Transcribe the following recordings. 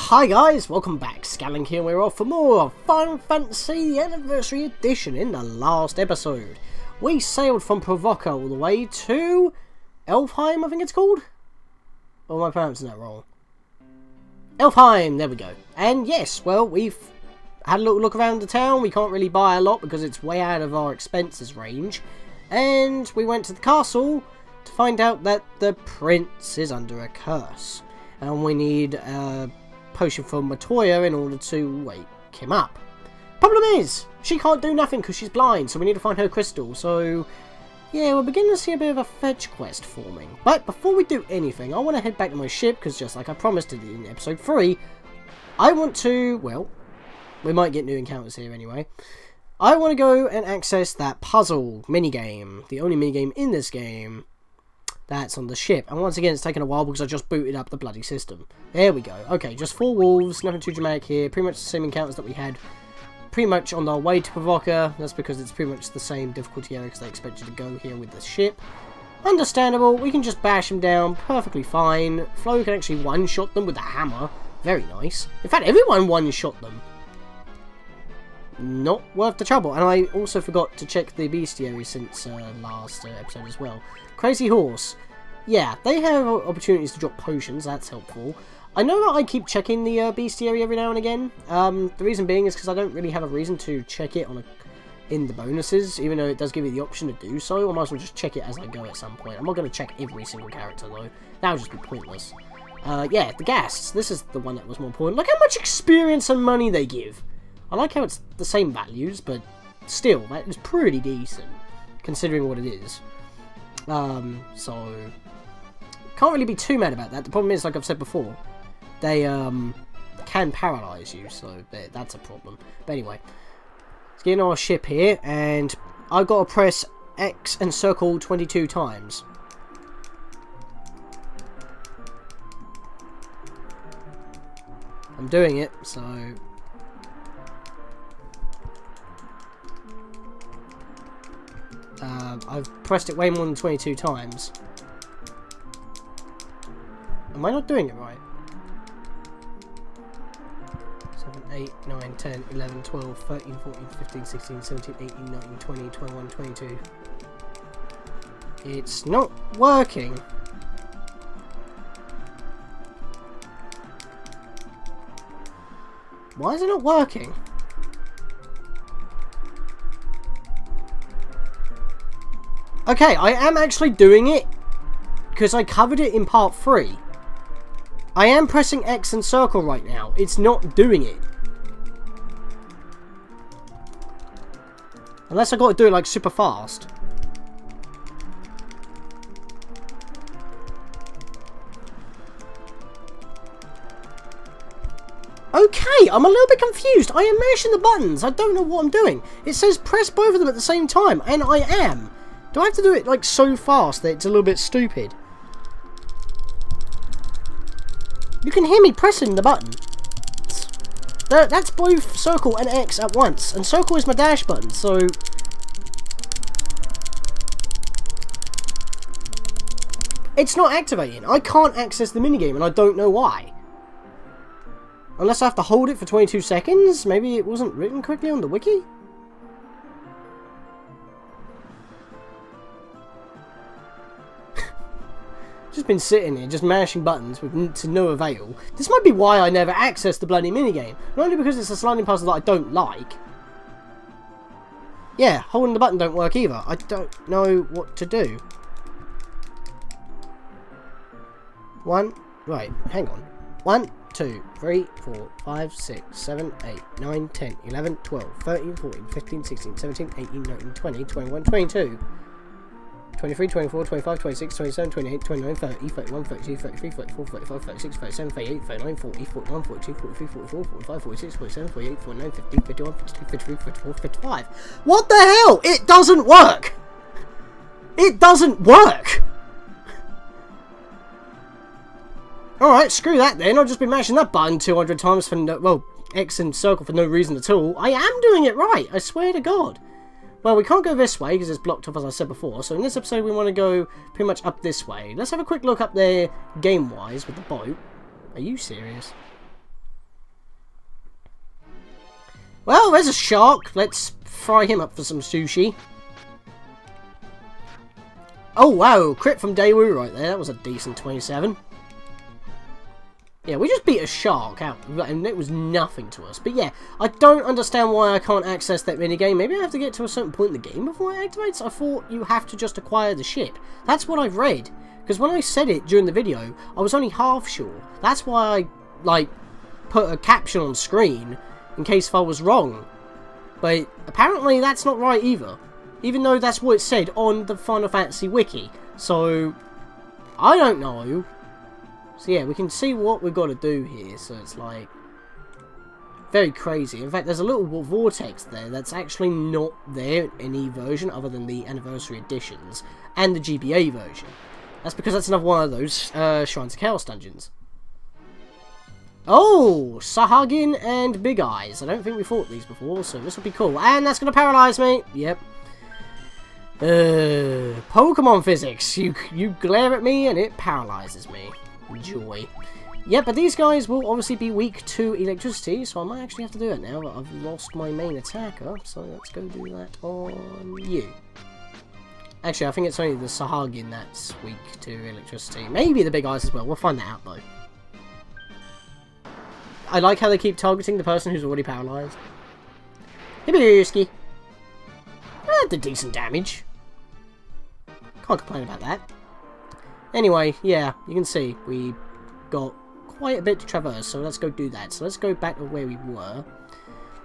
Hi guys, welcome back. Scatlink here. We're off for more of Final Fantasy the Anniversary Edition. In the last episode, we sailed from Provoca all the way to Elfheim, I think it's called. Or am I pronouncing that wrong? Elfheim, there we go. And yes, well, we've had a little look around the town. We can't really buy a lot because it's way out of our expenses range. And we went to the castle to find out that the prince is under a curse. And we need a potion from Matoya in order to wake him up. Problem is, she can't do nothing because she's blind, so we need to find her crystal. So, yeah, we're beginning to see a bit of a fetch quest forming. But before we do anything, I want to head back to my ship, because just like I promised in episode 3, I want to, well, we might get new encounters here anyway. I want to go and access that puzzle minigame, the only minigame in this game that's on the ship. And once again, it's taken a while because I just booted up the bloody system. There we go. Okay, just 4 wolves, nothing too dramatic here. Pretty much the same encounters that we had pretty much on our way to Provoca. That's because it's pretty much the same difficulty area because they expect you to go here with the ship. Understandable. We can just bash them down perfectly fine. Flo can actually one-shot them with a hammer. Very nice. In fact, everyone one-shot them. Not worth the trouble. And I also forgot to check the bestiary since last episode as well. Crazy Horse. Yeah, they have opportunities to drop potions. That's helpful. I know that I keep checking the bestiary every now and again. The reason being is because I don't really have a reason to check it on in the bonuses, even though it does give you the option to do so. I might as well just check it as I go at some point. I'm not going to check every single character though. That would just be pointless. Yeah, the ghasts. This is the one that was more important. Look how much experience and money they give. I like how it's the same values, but still, that is pretty decent, considering what it is. So, can't really be too mad about that. The problem is, like I've said before, they, can paralyze you, so that's a problem. But anyway, let's get in our ship here, and I've got to press X and circle 22 times. I'm doing it, so... I've pressed it way more than 22 times. Am I not doing it right? 7, 8, 9, 10, 11, 12, 13, 14, 15, 16, 17, 18, 19, 20, 21, 22. It's not working. Why is it not working? Okay, I am actually doing it, because I covered it in part 3. I am pressing X and circle right now. It's not doing it. Unless I got to do it like super fast. Okay, I'm a little bit confused. I am mashing the buttons. I don't know what I'm doing. It says press both of them at the same time, and I am. Do I have to do it like so fast that it's a little bit stupid? You can hear me pressing the button. That's both circle and X at once. And circle is my dash button, so... It's not activating. I can't access the minigame and I don't know why. Unless I have to hold it for 22 seconds? Maybe it wasn't written correctly on the wiki? Just been sitting here, just mashing buttons to no avail. This might be why I never accessed the bloody minigame. Not only because it's a sliding puzzle that I don't like. Yeah, holding the button don't work either. I don't know what to do. Right, hang on. 1, 2, 3, 4, 5, 6, 7, 8, 9, 10, 11, 12, 13, 14, 15, 16, 17, 18, 19, 20, 21, 22. 23, 24, 25, 26, 27, 28, 29, 30, 31, 32, 33, 34, 35, 36, 37, 38, 39, 40, 41, 42, 43, 44, 45, 46, 47, 48, 49, 50, 51, 52, 53, 54, 55. What the hell? It doesn't work! It doesn't work! Alright, screw that then. I've just been mashing that button 200 times for no, well, X and circle for no reason at all. I am doing it right, I swear to God. Well, we can't go this way because it's blocked off, as I said before. So in this episode, we want to go pretty much up this way. Let's have a quick look up there, game-wise, with the boat. Are you serious? Well, there's a shark. Let's fry him up for some sushi. Oh, wow. Crit from Daewoo right there. That was a decent 27. Yeah, we just beat a shark out, and it was nothing to us. But yeah, I don't understand why I can't access that minigame. Maybe I have to get to a certain point in the game before it activates. I thought you have to just acquire the ship. That's what I've read. Because when I said it during the video, I was only half sure. That's why I, like, put a caption on screen in case if I was wrong. But apparently that's not right either. Even though that's what it said on the Final Fantasy wiki. So, I don't know. So yeah, we can see what we've got to do here. So it's like very crazy. In fact, there's a little vortex there that's actually not there in any version other than the Anniversary Editions and the GBA version. That's because that's another one of those Shrines of Chaos dungeons. Oh, Sahagin and Big Eyes. I don't think we fought these before, so this will be cool. And that's going to paralyze me. Yep. Pokemon physics. You glare at me and it paralyzes me. Joy. Yeah, but these guys will obviously be weak to electricity, so I might actually have to do it now that I've lost my main attacker. So let's go do that on you. Actually, I think it's only the Sahagin that's weak to electricity. Maybe the Big Eyes as well. We'll find that out, though. I like how they keep targeting the person who's already paralyzed. Hibisky. Did decent damage. Can't complain about that. Anyway, yeah, you can see we got quite a bit to traverse, so let's go do that. So let's go back to where we were.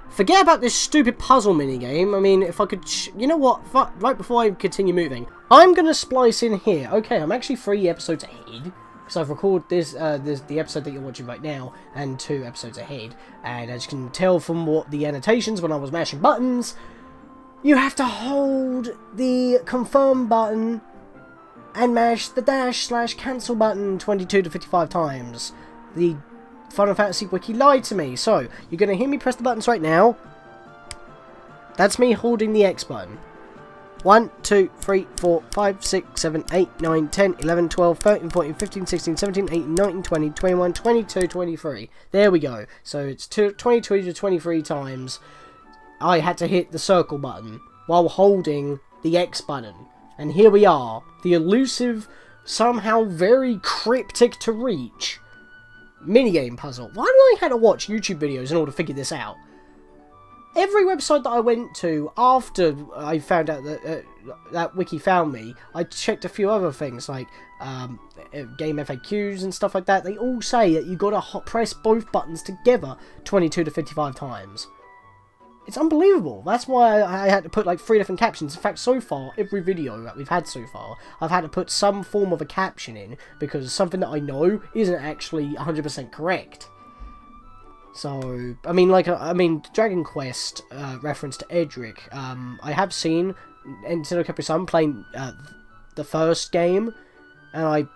Forget about this stupid puzzle minigame. I mean, if I could... you know what? Right before I continue moving, I'm going to splice in here. Okay, I'm actually 3 episodes ahead, because I've recorded the episode that you're watching right now, and 2 episodes ahead. And as you can tell from what the annotations when I was mashing buttons, you have to hold the confirm button and mash the /cancel button 22 to 55 times. The Final Fantasy wiki lied to me. So, you're going to hear me press the buttons right now. That's me holding the X button. 1, 2, 3, 4, 5, 6, 7, 8, 9, 10, 11, 12, 13, 14, 15, 16, 17, 18, 19, 20, 21, 22, 23. There we go. So, it's 22 to 23 times I had to hit the circle button while holding the X button. And here we are, the elusive, somehow very cryptic to reach minigame puzzle. Why did I have to watch YouTube videos in order to figure this out? Every website that I went to after I found out that that wiki found me, I checked a few other things like game FAQs and stuff like that. They all say that you gotta press both buttons together 22 to 55 times. It's unbelievable. That's why I had to put like 3 different captions. In fact, so far, every video that we've had so far, I've had to put some form of a caption in because something that I know isn't actually 100% correct. So, I mean, Dragon Quest reference to Edric. I have seen Nintendo Capri-Sun playing the first game, and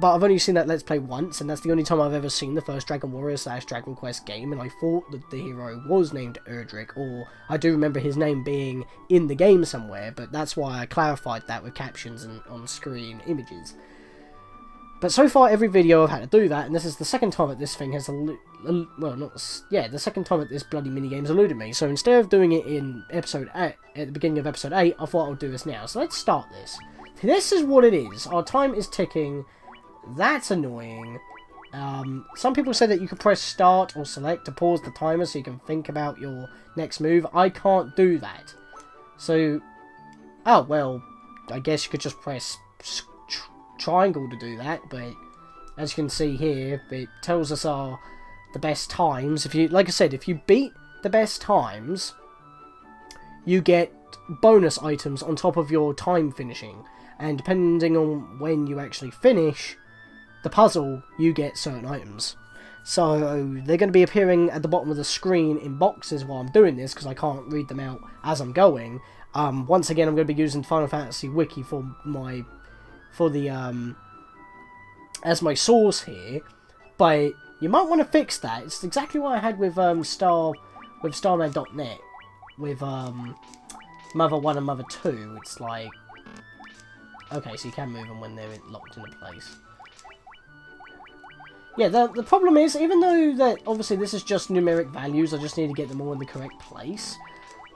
but I've only seen that Let's Play once, and that's the only time I've ever seen the first Dragon Warrior / Dragon Quest game, and I thought that the hero was named Erdrick, or I do remember his name being in the game somewhere, but that's why I clarified that with captions and on-screen images. But so far, every video I've had to do that, and this is the second time that this thing has the second time that this bloody minigame's eluded me. So instead of doing it in episode 8, at the beginning of episode 8, I thought I would do this now. So let's start this. This is what it is. Our time is ticking. That's annoying. Some people say that you can press start or select to pause the timer so you can think about your next move. I can't do that. So, oh, well, I guess you could just press triangle to do that, but as you can see here, it tells us the best times. If you, like I said, if you beat the best times, you get bonus items on top of your time finishing, and depending on when you actually finish the puzzle, you get certain items. So they're going to be appearing at the bottom of the screen in boxes while I'm doing this, because I can't read them out as I'm going. Once again, I'm going to be using Final Fantasy Wiki as my source here, but you might want to fix that. It's exactly what I had with Starman.net with Mother 1 and Mother 2. It's like, okay, so you can move them when they're locked into place. Yeah, the problem is, even though that obviously this is just numeric values, I just need to get them all in the correct place.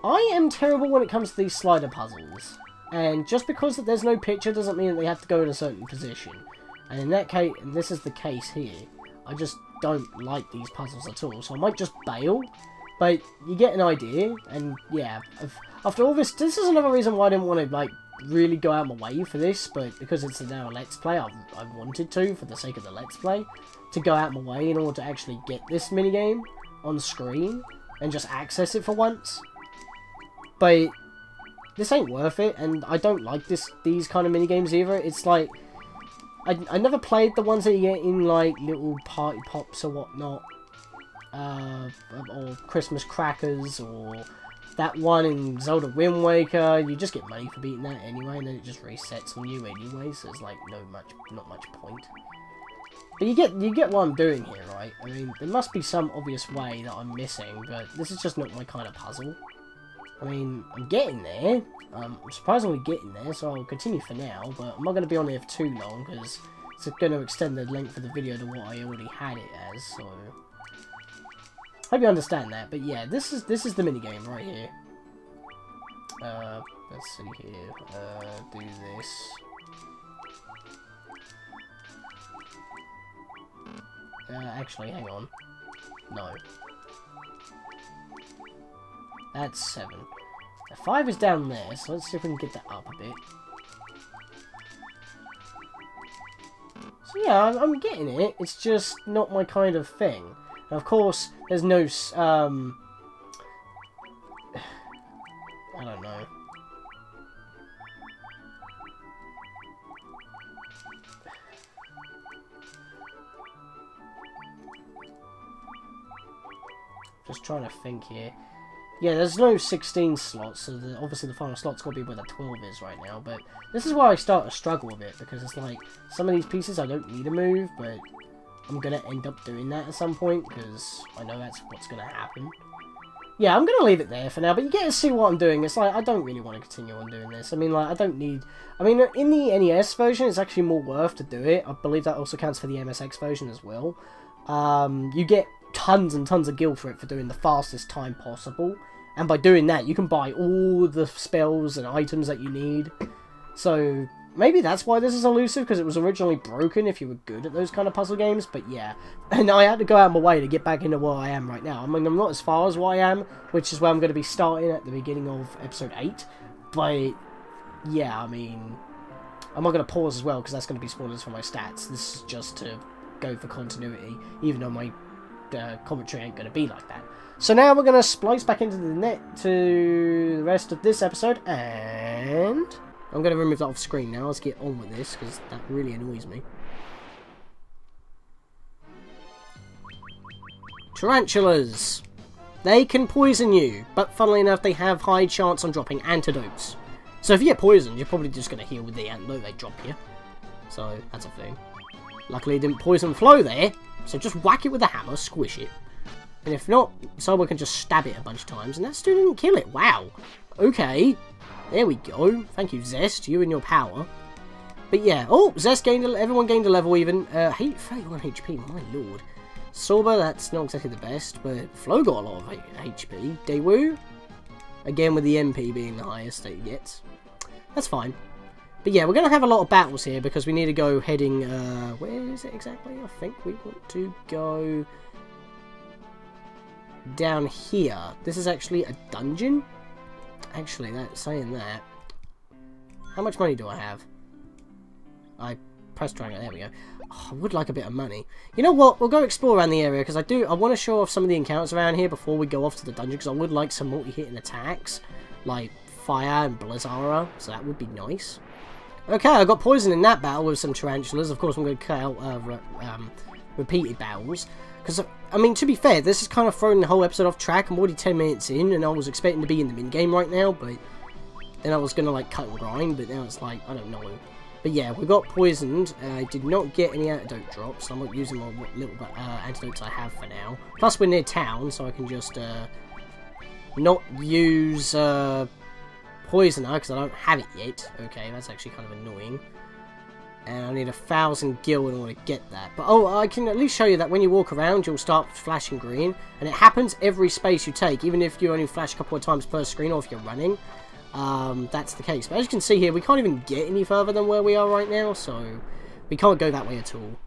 I am terrible when it comes to these slider puzzles. And just because that there's no picture doesn't mean that they have to go in a certain position. And in that case, and this is the case here, I just don't like these puzzles at all. So I might just bail. But you get an idea, and yeah, after all this is another reason why I didn't want to, like, really go out my way for this, but because it's now a Let's Play, I wanted to, for the sake of the Let's Play, to go out my way in order to actually get this minigame on screen, and just access it for once. But this ain't worth it, and I don't like these kind of minigames either. It's like, I never played the ones that you get in, like, little party pops or whatnot. Or Christmas crackers, or that one in Zelda Wind Waker. You just get money for beating that anyway, and then it just resets on you anyway, so there's like not much point. But you get what I'm doing here, right? I mean, there must be some obvious way that I'm missing, but this is just not my kind of puzzle. I mean, I'm getting there. I'm surprisingly getting there, so I'll continue for now, but I'm not going to be on here for too long, because it's going to extend the length of the video to what I already had it as, so hope you understand that. But yeah, this is the minigame right here. Let's see here. Do this. Actually, hang on. No. That's 7. The 5 is down there, so let's see if we can get that up a bit. So yeah, I'm getting it. It's just not my kind of thing. And of course, there's no, I don't know. Just trying to think here. Yeah, there's no 16 slots, so obviously the final slot's got to be where the 12 is right now, but this is where I start to struggle a bit, because it's like, some of these pieces I don't need to move, but I'm going to end up doing that at some point, because I know that's what's going to happen. Yeah, I'm going to leave it there for now, but you get to see what I'm doing. It's like, I don't really want to continue on doing this. I mean, like, I don't need... I mean, in the NES version, it's actually more worth to do it. I believe that also counts for the MSX version as well. You get tons and tons of gil for it for doing the fastest time possible. And by doing that, you can buy all the spells and items that you need. So, maybe that's why this is elusive, because it was originally broken if you were good at those kind of puzzle games. But yeah, and I had to go out of my way to get back into where I am right now. I mean, I'm not as far as where I am, which is where I'm going to be starting at the beginning of episode 8. But, yeah, I mean, I'm not going to pause as well, because that's going to be spoilers for my stats. This is just to go for continuity, even though my commentary ain't going to be like that. So now we're going to splice back into the net to the rest of this episode, and I'm going to remove that off screen now. Let's get on with this, because that really annoys me. Tarantulas. They can poison you, but funnily enough, they have high chance on dropping antidotes. So if you get poisoned, you're probably just going to heal with the antidote they drop you. So that's a thing. Luckily, it didn't poison flow there, so just whack it with a hammer, squish it. And if not, someone can just stab it a bunch of times, and that still didn't kill it. Wow. Okay. There we go. Thank you, Zest. You and your power. But yeah. Oh, Zest gained everyone gained a level even. 31 HP. My lord. Sorba, that's not exactly the best, but Flo got a lot of HP. Daewoo, again with the MP being the highest that he gets. That's fine. But yeah, we're going to have a lot of battles here, because we need to go heading... where is it exactly? I think we want to go down here. This is actually a dungeon? Actually, saying that... How much money do I have? I pressed triangle. There we go. Oh, I would like a bit of money. You know what? We'll go explore around the area, because I want to show off some of the encounters around here before we go off to the dungeon, because I would like some multi-hitting attacks, like fire and blizzara, so that would be nice. Okay, I got poisoned in that battle with some tarantulas. Of course, I'm going to cut out repeated battles. Because, I mean, to be fair, this has kind of thrown the whole episode off track. I'm already 10 minutes in, and I was expecting to be in the minigame right now, but then I was going to, like, cut and grind, but now it's like, I don't know. But yeah, we got poisoned. I did not get any antidote drops. I'm not using my little antidotes I have for now. Plus, we're near town, so I can just not use poisoner, because I don't have it yet. Okay, that's actually kind of annoying. And I need 1,000 gil in order to get that. But, oh, I can at least show you that when you walk around, you'll start flashing green. And it happens every space you take, even if you only flash a couple of times per screen or if you're running. That's the case. But as you can see here, we can't even get any further than where we are right now, so we can't go that way at all.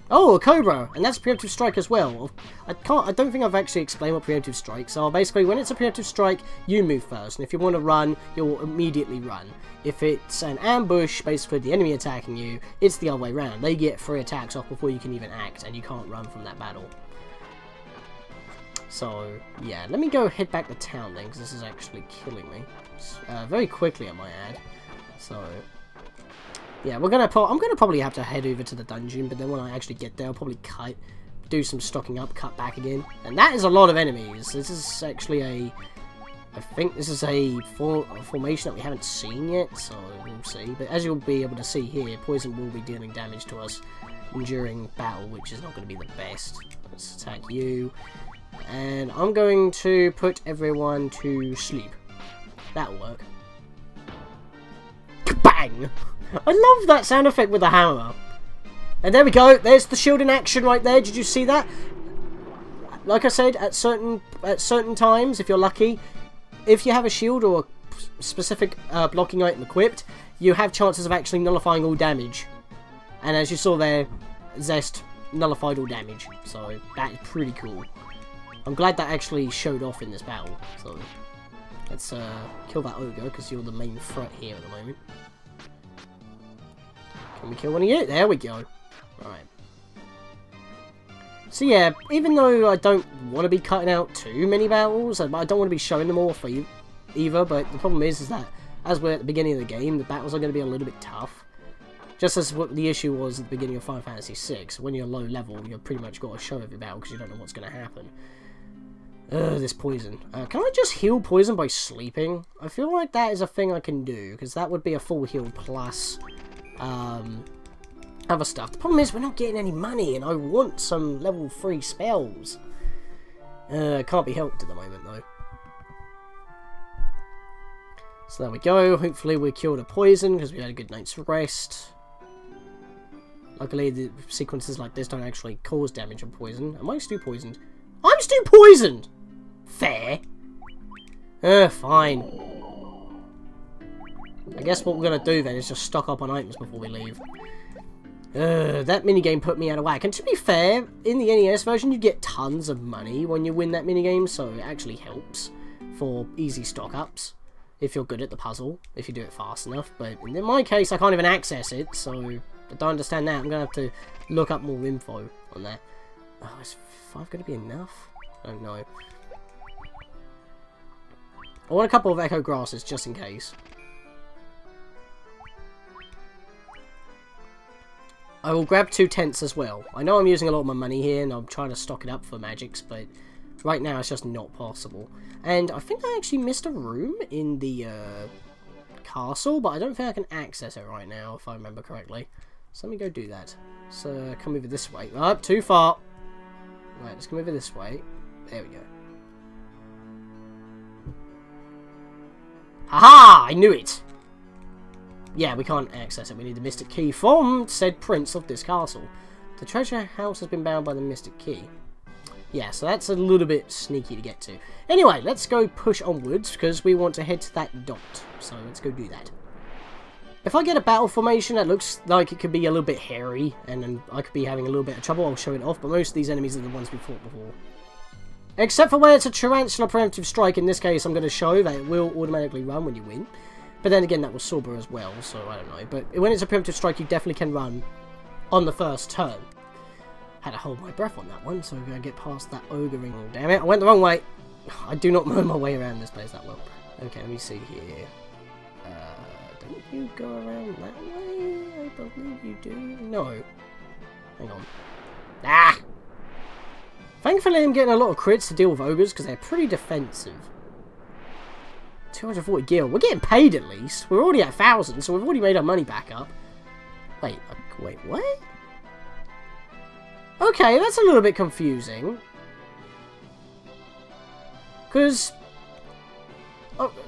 Oh, a Cobra! And that's preemptive strike as well. I don't think I've actually explained what preemptive strikes are. Basically, when it's a preemptive strike, you move first. And if you want to run, you'll immediately run. If it's an ambush, basically the enemy attacking you, it's the other way around. They get 3 attacks off before you can even act, and you can't run from that battle. So, yeah. Let me go head back to town then, because this is actually killing me. Very quickly, I might add. So... yeah, I'm gonna probably have to head over to the dungeon, but then when I actually get there, I'll probably do some stocking up, cut back again. And that is a lot of enemies. This is actually I think this is a formation that we haven't seen yet, so we'll see. But as you'll be able to see here, poison will be dealing damage to us during battle, which is not going to be the best. Let's attack you. And I'm going to put everyone to sleep. That'll work. Bang! I love that sound effect with the hammer. And there we go. There's the shield in action right there. Did you see that? Like I said, at certain times, if you're lucky, if you have a shield or a specific blocking item equipped, you have chances of actually nullifying all damage. And as you saw there, Zest nullified all damage. So that is pretty cool. I'm glad that actually showed off in this battle. So let's kill that ogre, because you're the main threat here at the moment. Can we kill one of you? There we go. Right. So yeah, even though I don't want to be cutting out too many battles, I don't want to be showing them all for you either, but the problem is that as we're at the beginning of the game, the battles are going to be a little bit tough. Just as what the issue was at the beginning of Final Fantasy VI. When you're low level, you've pretty much got to show every battle because you don't know what's going to happen. This poison. Can I just heal poison by sleeping? I feel like that is a thing I can do, because that would be a full heal plus... other stuff. The problem is we're not getting any money, and I want some level 3 spells. Can't be helped at the moment though. So there we go. Hopefully we killed a poison because we had a good night's rest. Luckily the sequences like this don't actually cause damage on poison. Am I still poisoned? I'm still poisoned! Fair. Fine. I guess what we're going to do then is just stock up on items before we leave. That minigame put me out of whack. And to be fair, in the NES version you get tons of money when you win that minigame, so it actually helps for easy stock ups. If you're good at the puzzle, if you do it fast enough. But in my case, I can't even access it, so I don't understand that. I'm going to have to look up more info on that. Oh, is 5 going to be enough? I don't know. I want a couple of echo grasses just in case. I will grab 2 tents as well. I know I'm using a lot of my money here and I'm trying to stock it up for magics, but right now it's just not possible. And I think I actually missed a room in the castle, but I don't think I can access it right now if I remember correctly. So let me go do that. So come over this way. Oh, too far. Right, let's come over this way. There we go. Haha! I knew it! Yeah, we can't access it. We need the mystic key from said prince of this castle. The treasure house has been bound by the mystic key. Yeah, so that's a little bit sneaky to get to. Anyway, let's go push onwards, because we want to head to that dot. So let's go do that. If I get a battle formation that looks like it could be a little bit hairy, and then I could be having a little bit of trouble, I'll show it off, but most of these enemies are the ones we fought before. Except for where it's a tarantula preemptive strike, in this case I'm going to show that it will automatically run when you win. But then again, that was Sober as well, so I don't know. But when it's a preemptive strike, you definitely can run on the first turn. Had to hold my breath on that one, so I'm going to get past that ogre ring. Oh, damn it, I went the wrong way. I do not know my way around this place that well. Okay, let me see here. Don't you go around that way? I believe you do. No. Hang on. Ah! Thankfully, I'm getting a lot of crits to deal with ogres, because they're pretty defensive. 240 gil. We're getting paid at least. We're already at 1,000, so we've already made our money back up. Wait, what? Okay, that's a little bit confusing. Because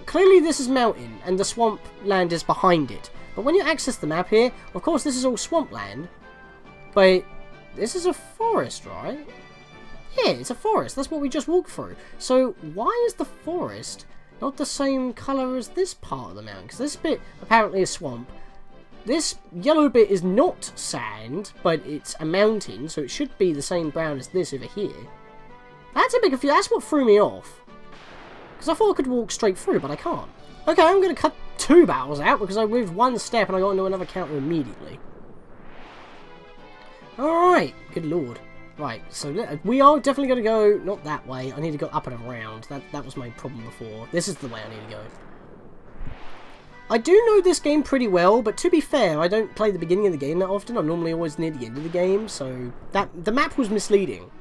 clearly this is mountain, and the swamp land is behind it. But when you access the map here, of course this is all swampland, but this is a forest, right? Yeah, it's a forest. That's what we just walked through. So why is the forest not the same colour as this part of the mountain? Because this bit apparently is swamp. This yellow bit is not sand, but it's a mountain, so it should be the same brown as this over here. That's a bit confusing. That's what threw me off. Because I thought I could walk straight through, but I can't. Okay, I'm going to cut 2 battles out because I moved 1 step and I got into another counter immediately. Alright, good lord. Right, so we are definitely going to go, not that way, I need to go up and around. That was my problem before. This is the way I need to go. I do know this game pretty well, but to be fair, I don't play the beginning of the game that often. I'm normally always near the end of the game, so the map was misleading.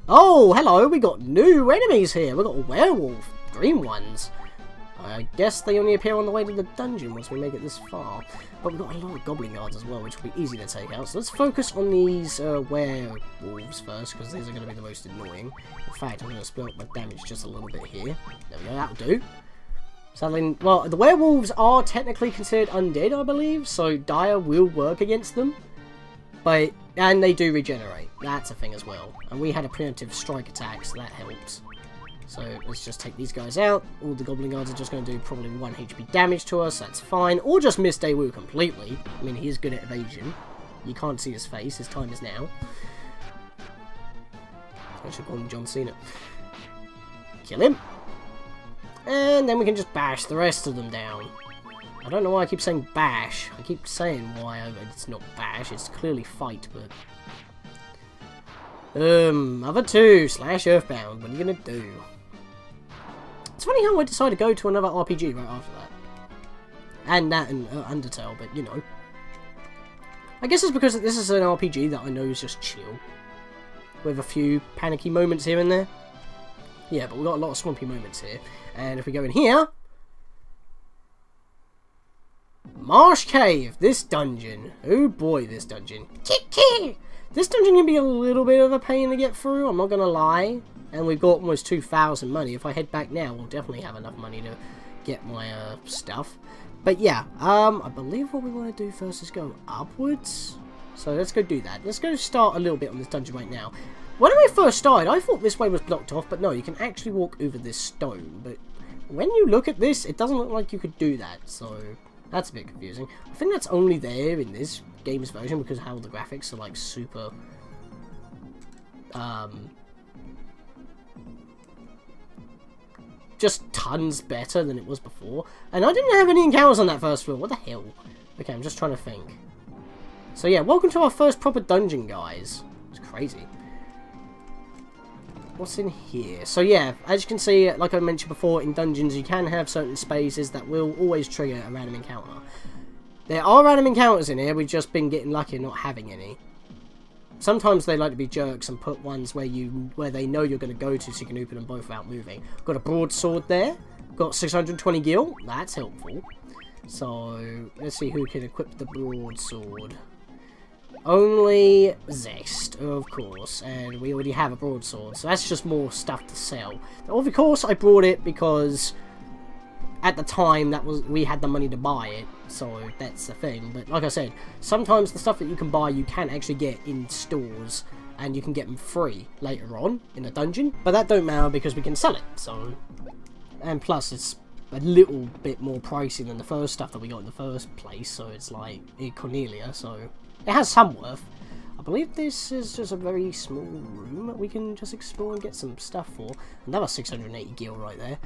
Oh, hello, we got new enemies here. We got a werewolf, green ones. I guess they only appear on the way to the dungeon once we make it this far. But we've got a lot of goblin guards as well, which will be easy to take out. So let's focus on these werewolves first, because these are going to be the most annoying. In fact, I'm going to split up my damage just a little bit here. There we go, that'll do. Sadly, well, the werewolves are technically considered undead, I believe, so Dire will work against them. And they do regenerate. That's a thing as well. And we had a preemptive strike attack, so that helps. So let's just take these guys out. All the goblin guards are just going to do probably 1 HP damage to us. That's fine. Or just miss Daewoo completely. I mean, he is good at evasion. You can't see his face. His time is now. I should call him John Cena. Kill him. And then we can just bash the rest of them down. I don't know why I keep saying bash. I keep saying why it's not bash. It's clearly fight, but... Other 2 / Earthbound. What are you gonna do? It's funny how I decided to go to another RPG right after that. And that and Undertale, but you know. I guess it's because this is an RPG that I know is just chill. With a few panicky moments here and there. Yeah, but we've got a lot of swampy moments here. And if we go in here... Marsh Cave! This dungeon. Oh boy, this dungeon. This dungeon can be a little bit of a pain to get through, I'm not going to lie. And we've got almost 2,000 money. If I head back now, we'll definitely have enough money to get my stuff. But yeah, I believe what we want to do first is go upwards. So let's go do that. Let's go start a little bit on this dungeon right now. When I first started, I thought this way was blocked off, but no, you can actually walk over this stone. But when you look at this, it doesn't look like you could do that, so that's a bit confusing. I think that's only there in this game's version because how the graphics are like super just tons better than it was before. And I didn't have any encounters on that first floor. What the hell? Okay, I'm just trying to think. So yeah, welcome to our first proper dungeon, guys. It's crazy. What's in here? So yeah, as you can see, like I mentioned before, in dungeons you can have certain spaces that will always trigger a random encounter. There are random encounters in here, we've just been getting lucky and not having any. Sometimes they like to be jerks and put ones where they know you're going to go to so you can open them both without moving. Got a broadsword there. Got 620 gil. That's helpful. So, let's see who can equip the broadsword. Only Zest, of course. And we already have a broadsword. So that's just more stuff to sell. Now, of course, I brought it because at the time we had the money to buy it. So that's the thing. But like I said, sometimes the stuff that you can buy you can actually get in stores, and you can get them free later on in a dungeon. But that don't matter because we can sell it. So, and plus it's a little bit more pricey than the first stuff that we got in the first place. So it's like Cornelia. So it has some worth. I believe this is just a very small room that we can just explore and get some stuff for. Another 680 gil right there.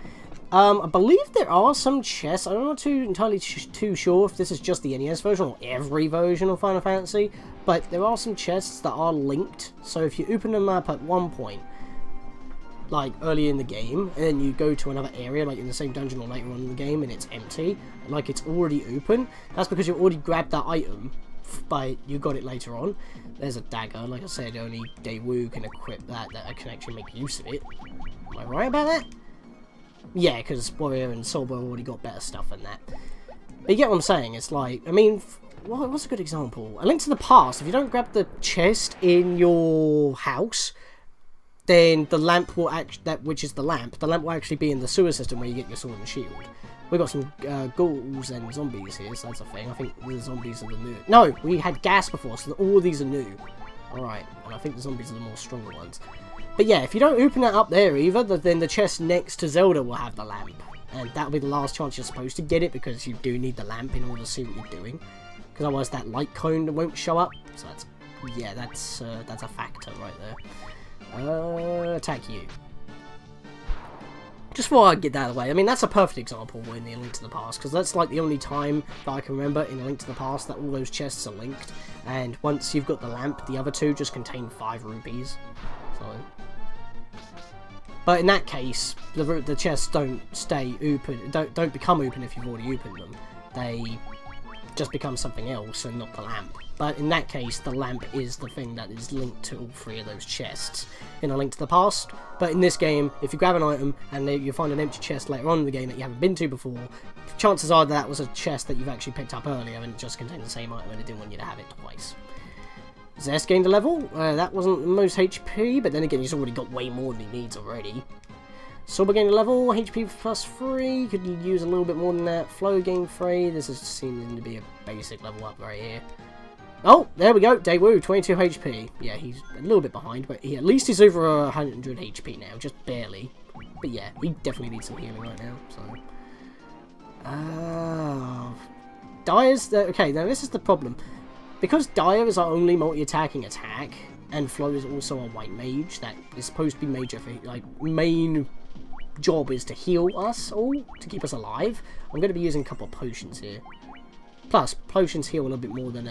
I believe there are some chests. I'm not entirely too sure if this is just the NES version or every version of Final Fantasy. But there are some chests that are linked. So if you open them up at one point, like early in the game, and then you go to another area, like in the same dungeon or later on in the game, and it's empty, like it's already open, that's because you already grabbed that item. But you got it later on. There's a dagger. Like I said, only Daewoo can equip that I can actually make use of it. Am I right about that? Yeah, because Warrior and Soulboy already got better stuff than that. But you get what I'm saying? It's like, I mean, what's a good example? A Link to the Past. If you don't grab the chest in your house, then the lamp will which is the lamp will actually be in the sewer system where you get your sword and shield. We got some ghouls and zombies here, so that's a thing. I think the zombies are the new. No, we had gas before, so all of these are new. Alright, and I think the zombies are the more stronger ones. But yeah, if you don't open it up there either, then the chest next to Zelda will have the lamp. And that'll be the last chance you're supposed to get it, because you do need the lamp in order to see what you're doing. Because otherwise that light cone won't show up. So that's, yeah, that's a factor right there. Attack you. Just before I get that out of the way, I mean, that's a perfect example in the Link to the Past, because that's like the only time that I can remember in A Link to the Past that all those chests are linked, and once you've got the lamp, the other two just contain 5 rupees. So, but in that case, the chests don't stay open, don't become open if you've already opened them. They just become something else and not the lamp. But in that case, the lamp is the thing that is linked to all 3 of those chests in A Link to the Past. But in this game, if you grab an item and you find an empty chest later on in the game that you haven't been to before, chances are that was a chest that you've actually picked up earlier and it just contained the same item and it didn't want you to have it twice. Zest gained a level. That wasn't the most HP, but then again, he's already got way more than he needs already. Sober gained a level, HP plus 3, could use a little bit more than that. Flow gained 3, this is seeming to be a basic level up right here. Oh, there we go, Daewoo, 22 HP. Yeah, he's a little bit behind, but at least he's over 100 HP now, just barely. But yeah, he definitely needs some healing right now, so... Dire's... okay, now this is the problem. Because Dire is our only multi-attacking attack, and Flow is also a white mage that is supposed to be major for, like, main job is to heal us all, to keep us alive, I'm going to be using a couple of potions here. Plus, potions heal a little bit more than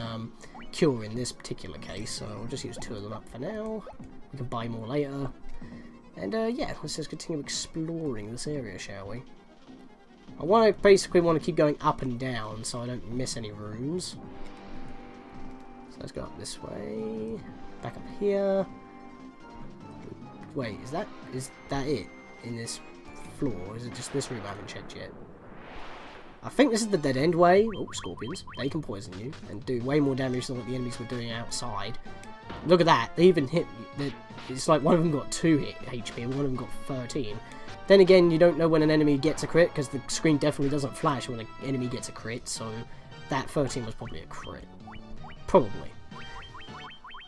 cure in this particular case, so I'll just use 2 of them up for now. We can buy more later. And yeah, let's just continue exploring this area, shall we? I basically want to keep going up and down so I don't miss any rooms. So let's go up this way. Back up here. Wait, is that it in this floor? Or is it just this room I haven't checked yet? I think this is the dead end way. Oh, scorpions. They can poison you and do way more damage than what the enemies were doing outside. Look at that. They even hit... It's like one of them got 2 HP and one of them got 13. Then again, you don't know when an enemy gets a crit, because the screen definitely doesn't flash when an enemy gets a crit, so that 13 was probably a crit. Probably.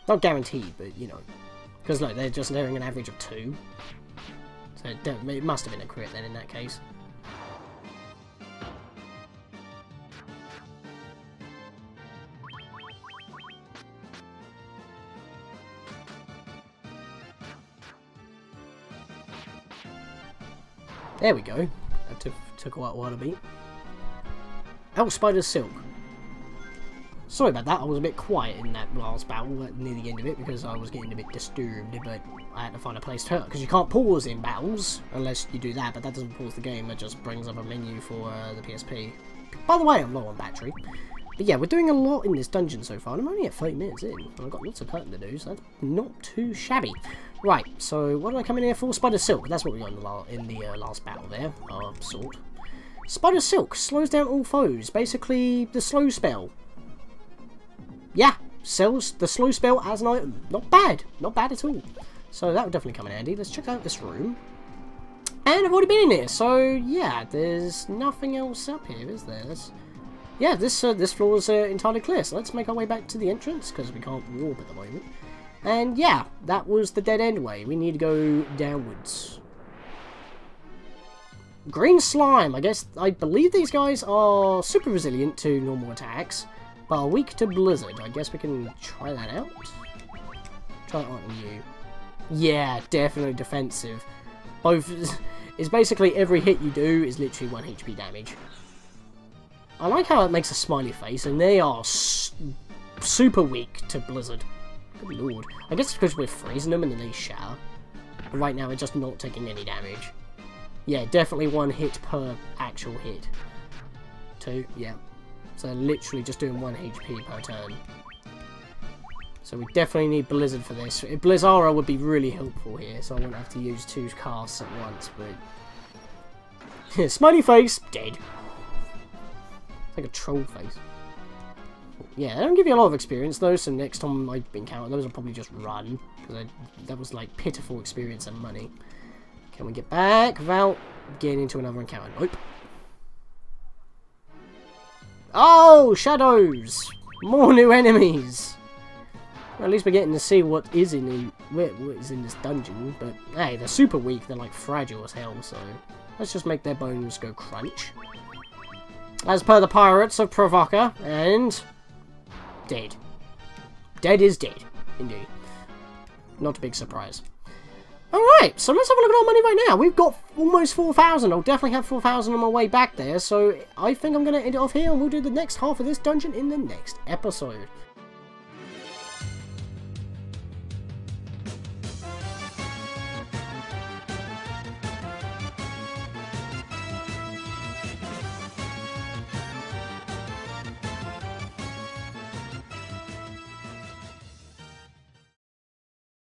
Not guaranteed, but, you know. Because, look, they're just nearing an average of 2. So it must have been a crit then in that case. There we go. That took a while to beat. Oh, Spider's Silk. Sorry about that, I was a bit quiet in that last battle near the end of it because I was getting a bit disturbed, but I had to find a place to hurt, because you can't pause in battles unless you do that, but that doesn't pause the game, it just brings up a menu for the PSP. By the way, I'm low on battery. But yeah, we're doing a lot in this dungeon so far, and I'm only at 30 minutes in. I've got lots of cutting to do, so that's not too shabby. Right, so what did I come in here for? Spider Silk, that's what we got in the last battle there, sort. Spider Silk slows down all foes, basically the slow spell. Yeah, sells the slow spell as an item. Not bad at all. So that would definitely come in handy. Let's check out this room. And I've already been in here, so yeah, there's nothing else up here, is there? Yeah, this floor is entirely clear, so let's make our way back to the entrance, because we can't warp at the moment. And yeah, that was the dead end way. We need to go downwards. Green slime. I believe these guys are super resilient to normal attacks, but are weak to blizzard. I guess we can try that out. Try that on you. Yeah, definitely defensive. Both is basically every hit you do is literally 1 HP damage. I like how it makes a smiley face, and they are super weak to blizzard. Good lord. I guess it's because we're freezing them and then they shatter. But right now, we're just not taking any damage. Yeah, definitely 1 hit per actual hit. 2, yeah. So literally just doing 1 HP per turn. So we definitely need Blizzard for this. Blizzara would be really helpful here, so I wouldn't have to use 2 casts at once, but... Smiley face, dead. It's like a troll face. Yeah, they don't give you a lot of experience though, so next time I encounter those I'll probably just run, because that was like pitiful experience and money. Can we get back without getting into another encounter? Nope. Oh, shadows! More new enemies! Well, at least we're getting to see what is in this dungeon. But hey, they're super weak. They're like fragile as hell. So let's just make their bones go crunch. As per the pirates of Provoca, and dead. Dead is dead, indeed. Not a big surprise. Alright, so let's have a look at our money right now. We've got almost 4,000. I'll definitely have 4,000 on my way back there. So I think I'm going to end it off here, and we'll do the next half of this dungeon in the next episode.